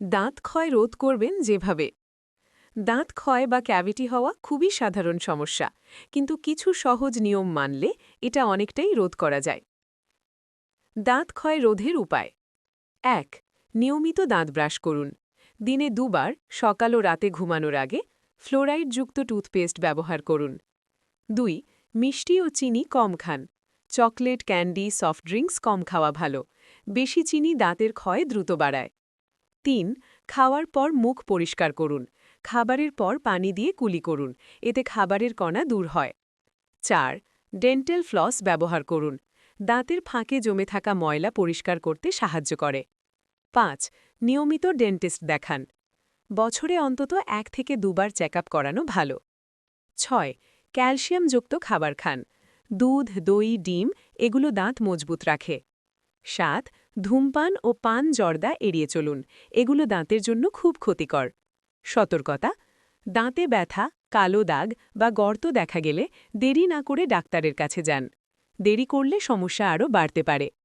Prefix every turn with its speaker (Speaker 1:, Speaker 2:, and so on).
Speaker 1: দাঁত ক্ষয় রোধ করবেন যেভাবে। দাঁত ক্ষয় বা ক্যাভিটি হওয়া খুবই সাধারণ সমস্যা, কিন্তু কিছু সহজ নিয়ম মানলে এটা অনেকটাই রোধ করা যায়। দাঁত ক্ষয় রোধের উপায়: ১. নিয়মিত দাঁত ব্রাশ করুন। দিনে দুবার, সকাল ও রাতে ঘুমানোর আগে ফ্লোরাইডযুক্ত টুথপেস্ট ব্যবহার করুন। ২. মিষ্টি ও চিনি কম খান। চকলেট, ক্যান্ডি, সফট ড্রিঙ্কস কম খাওয়া ভালো। বেশি চিনি দাঁতের ক্ষয় দ্রুত বাড়ায়। ৩. খাওয়ার পর মুখ পরিষ্কার করুন। খাবারের পর পানি দিয়ে কুলি করুন, এতে খাবারের কণা দূর হয়। ৪. ডেন্টাল ফ্লস ব্যবহার করুন। দাঁতের ফাঁকে জমে থাকা ময়লা পরিষ্কার করতে সাহায্য করে। ৫. নিয়মিত ডেন্টিস্ট দেখান। বছরে অন্তত ১ থেকে ২ বার চেক আপ করানো ভালো। ৬. ক্যালসিয়ামযুক্ত খাবার খান। দুধ, দই, ডিম এগুলো দাঁত মজবুত রাখে। ৭. ধূমপান ও পান জর্দা এড়িয়ে চলুন, এগুলো দাঁতের জন্য খুব ক্ষতিকর। সতর্কতা: দাঁতে ব্যথা, কালো দাগ বা গর্ত দেখা গেলে দেরি না করে ডাক্তারের কাছে যান। দেরি করলে সমস্যা আরও বাড়তে পারে।